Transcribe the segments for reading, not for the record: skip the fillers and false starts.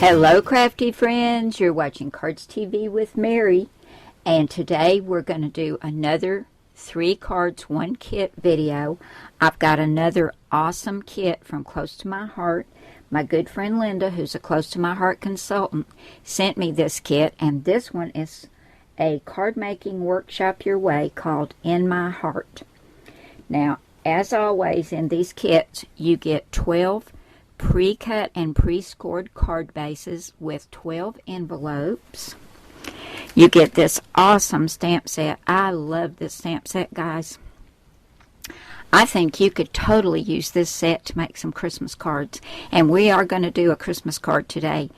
Hello crafty friends, you're watching Cardz TV with Mary, and today we're going to do another 3 cards 1 kit video. I've got another awesome kit from Close to My Heart. My good friend Linda, who's a Close to My Heart consultant, sent me this kit, and this one is a card making workshop your way called In My Heart. Now, as always in these kits, you get 12 pre-cut and pre-scored card bases with 12 envelopes. You get this awesome stamp set. I love this stamp set, guys. I think you could totally use this set to make some Christmas cards. And we are going to do a Christmas card today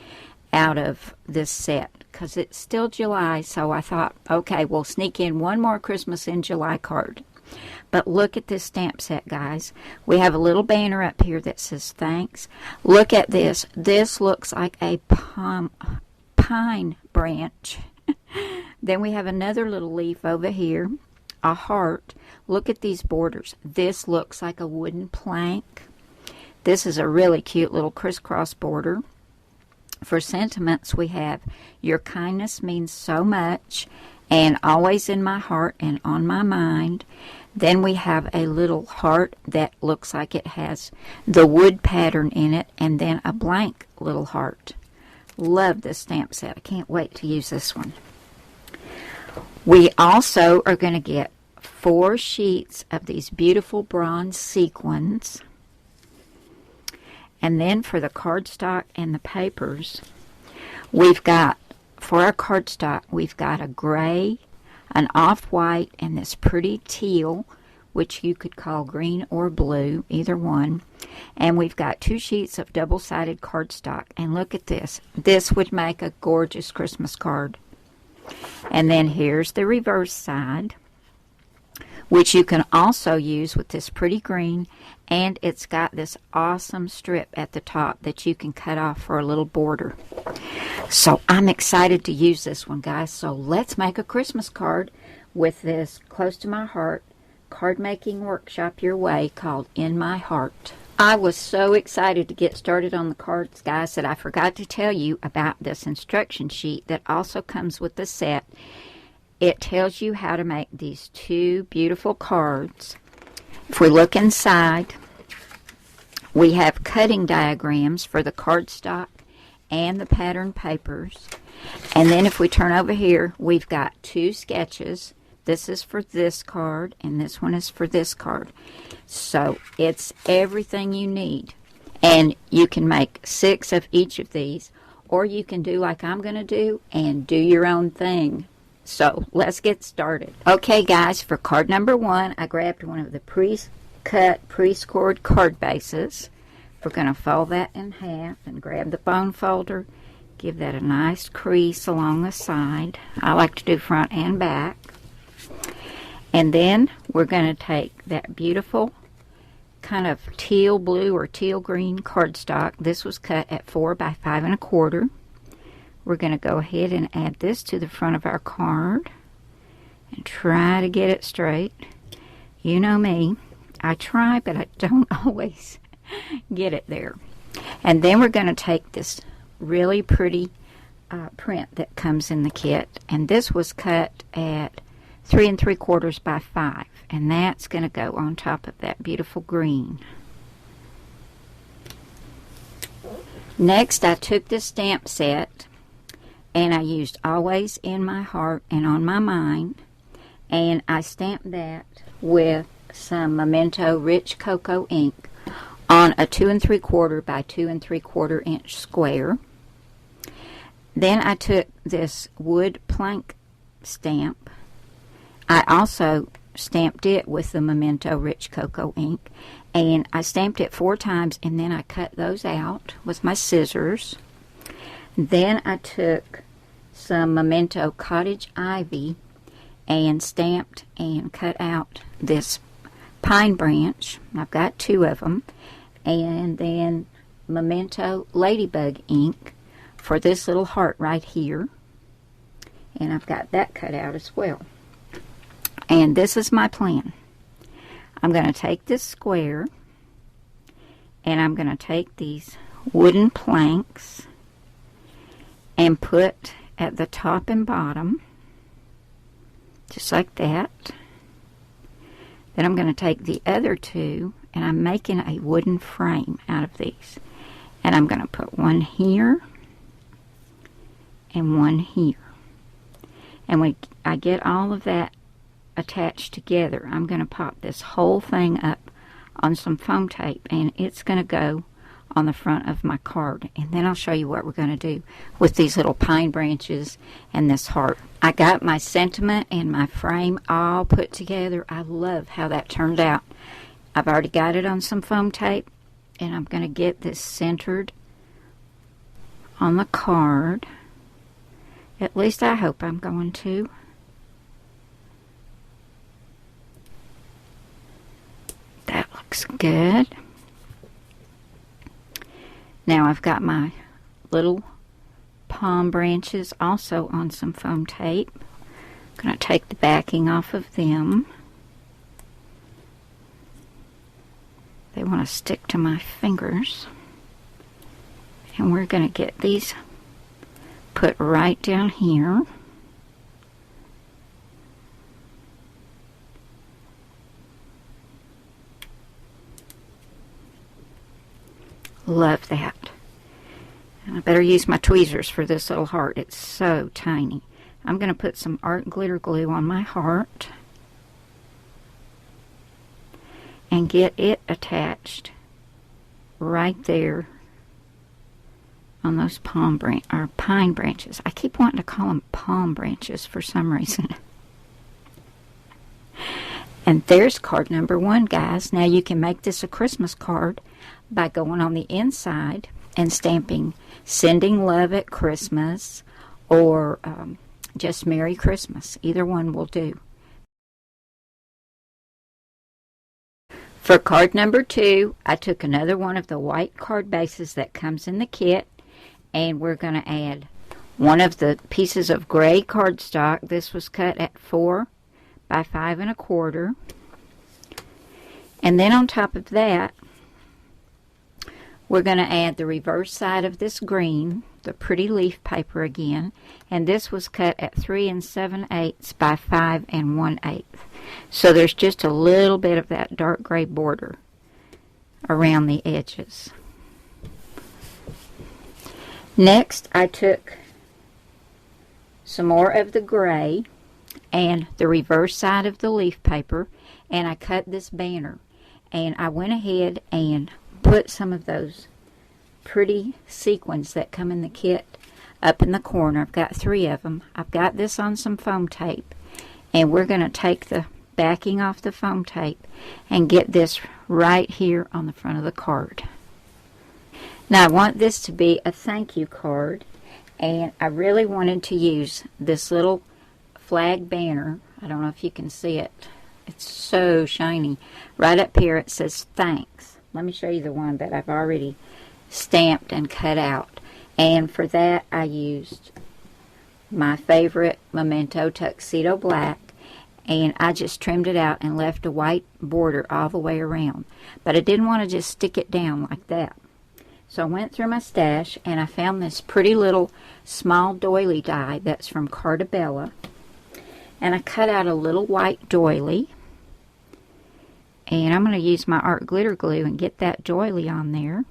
out of this set because it's still July. So I thought, okay, we'll sneak in one more Christmas in July card. But look at this stamp set, guys. We have a little banner up here that says thanks. Look at this. This looks like a pine branch. Then we have another little leaf over here, a heart. Look at these borders. This looks like a wooden plank. This is a really cute little crisscross border. For sentiments, we have your kindness means so much, and always in my heart and on my mind. Then we have a little heart that looks like it has the wood pattern in it, and then a blank little heart. Love this stamp set. I can't wait to use this one. We also are going to get 4 sheets of these beautiful bronze sequins. And then for the cardstock and the papers, we've got, for our cardstock, we've got a gray, an off-white, and this pretty teal, which you could call green or blue, either one. And we've got 2 sheets of double-sided cardstock. And look at this. This would make a gorgeous Christmas card. And then here's the reverse side, which you can also use with this pretty green. And it's got this awesome strip at the top that you can cut off for a little border. So I'm excited to use this one, guys. So let's make a Christmas card with this Close to My Heart card making workshop your way called In My Heart. I was so excited to get started on the cards, guys, that I forgot to tell you about this instruction sheet that also comes with the set. It tells you how to make these 2 beautiful cards. If we look inside, we have cutting diagrams for the cardstock and the pattern papers. And then if we turn over here, we've got 2 sketches. This is for this card, and this one is for this card. So it's everything you need. And you can make 6 of each of these, or you can do like I'm going to do and do your own thing. So let's get started. Okay, guys, for card number 1, I grabbed one of the pre-cut, pre-scored card bases. We're going to fold that in half and grab the bone folder. Give that a nice crease along the side. I like to do front and back. And then we're going to take that beautiful kind of teal blue or teal green cardstock. This was cut at 4 by 5 1/4. We're going to go ahead and add this to the front of our card and try to get it straight. You know me. I try, but I don't always get it there. And then we're going to take this really pretty print that comes in the kit, and this was cut at 3 3/4 by 5, and that's going to go on top of that beautiful green. Next, I took this stamp set and I used Always in My Heart and On My Mind, and I stamped that with some Memento Rich Cocoa ink on a 2 3/4 by 2 3/4 inch square. Then I took this wood plank stamp. I also stamped it with the Memento Rich Cocoa ink, and I stamped it 4 times, and then I cut those out with my scissors. Then I took some Memento Cottage Ivy and stamped and cut out this pine branch. I've got 2 of them. And then Memento Ladybug ink for this little heart right here. And I've got that cut out as well. And this is my plan. I'm going to take this square and I'm going to take these wooden planks and put at the top and bottom, just like that. Then I'm going to take the other two, and I'm making a wooden frame out of these. And I'm going to put one here and one here. And when I get all of that attached together, I'm going to pop this whole thing up on some foam tape, and it's going to go on the front of my card. And then I'll show you what we're going to do with these little pine branches and this heart. I got my sentiment and my frame all put together. I love how that turned out. I've already got it on some foam tape, and I'm going to get this centered on the card. At least I hope I'm going to. That looks good. Now I've got my little palm branches also on some foam tape. I'm going to take the backing off of them. They want to stick to my fingers. And we're going to get these put right down here. Love that. And I better use my tweezers for this little heart. It's so tiny. I'm going to put some art glitter glue on my heart and get it attached right there on those pine branches. I keep wanting to call them palm branches for some reason. And there's card number 1, guys. Now you can make this a Christmas card by going on the inside and stamping "Sending Love at Christmas" or just "Merry Christmas." Either one will do. For card number 2, I took another one of the white card bases that comes in the kit, and we're going to add one of the pieces of gray cardstock. This was cut at 4 by 5 1/4. And then on top of that, we're going to add the reverse side of this green, the pretty leaf paper again, and this was cut at 3 7/8 by 5 1/8. So there's just a little bit of that dark gray border around the edges. Next, I took some more of the gray and the reverse side of the leaf paper, and I cut this banner, and I went ahead and put some of those pretty sequins that come in the kit up in the corner. I've got 3 of them. I've got this on some foam tape, and we're going to take the backing off the foam tape and get this right here on the front of the card. Now I want this to be a thank you card, and I really wanted to use this little flag banner. I don't know if you can see it. It's so shiny. Right up here it says thanks. Let me show you the one that I've already stamped and cut out. And for that I used my favorite Memento Tuxedo Black, and I just trimmed it out and left a white border all the way around. But I didn't want to just stick it down like that. So I went through my stash and I found this pretty little small doily die that's from Cardz. And I cut out a little white doily. And I'm going to use my art glitter glue and get that doily on there.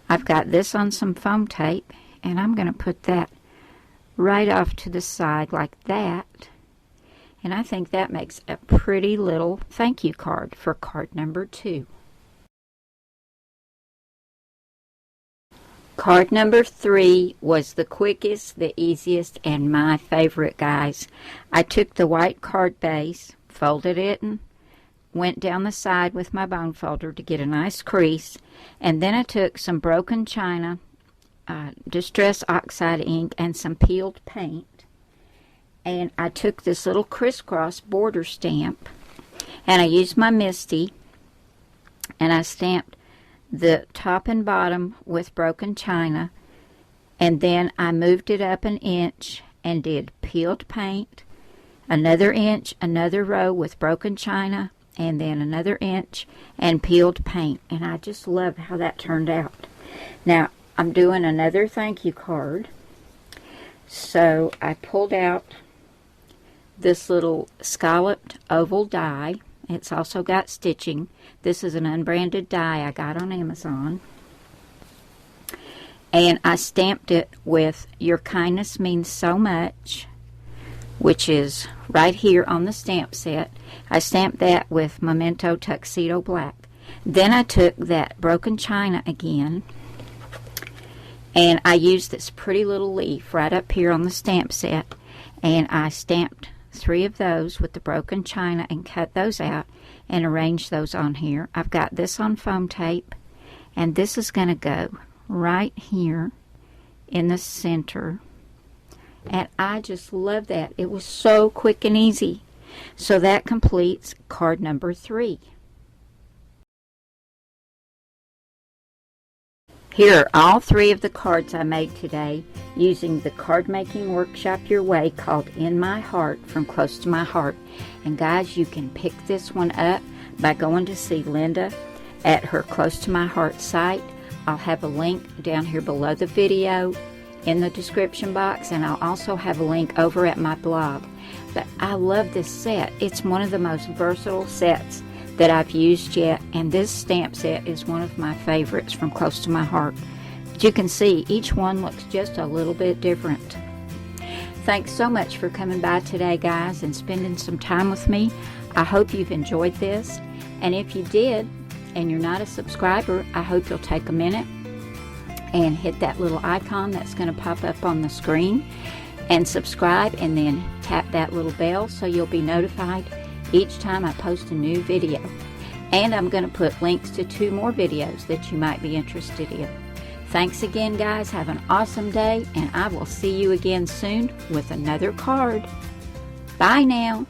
I've got this on some foam tape, and I'm going to put that right off to the side like that. And I think that makes a pretty little thank you card for card number 2. Card number 3 was the quickest, the easiest, and my favorite, guys. I took the white card base, folded it, and went down the side with my bone folder to get a nice crease, and then I took some broken china, distress oxide ink, and some peeled paint, and I took this little crisscross border stamp, and I used my Misty, and I stamped the top and bottom with broken china, and then I moved it up an inch and did peeled paint, another inch, another row with broken china, and then another inch and peeled paint. And I just love how that turned out. Now I'm doing another thank you card, So I pulled out this little scalloped oval die. It's also got stitching. This is an unbranded die I got on Amazon. And I stamped it with "Your kindness means so much," which is right here on the stamp set. I stamped that with Memento Tuxedo Black. Then I took that broken china again, and I used this pretty little leaf right up here on the stamp set, and I stamped 3 of those with the broken china and cut those out and arranged those on here. I've got this on foam tape, and this is going to go right here in the center. And I just love that. It was so quick and easy. So that completes card number 3. Here are all 3 of the cards I made today using the card making workshop your way called In My Heart from Close to My Heart. And guys, you can pick this one up by going to see Linda at her Close to My Heart site. I'll have a link down here below the video in the description box, and I'll also have a link over at my blog. But I love this set. It's one of the most versatile sets that I've used yet, and this stamp set is one of my favorites from Close to My Heart. But you can see each one looks just a little bit different. Thanks so much for coming by today, guys, and spending some time with me. I hope you've enjoyed this, and if you did and you're not a subscriber, I hope you'll take a minute and hit that little icon that's going to pop up on the screen and subscribe, and then tap that little bell so you'll be notified each time I post a new video. And I'm going to put links to 2 more videos that you might be interested in. Thanks again, guys. Have an awesome day, and I will see you again soon with another card. Bye now.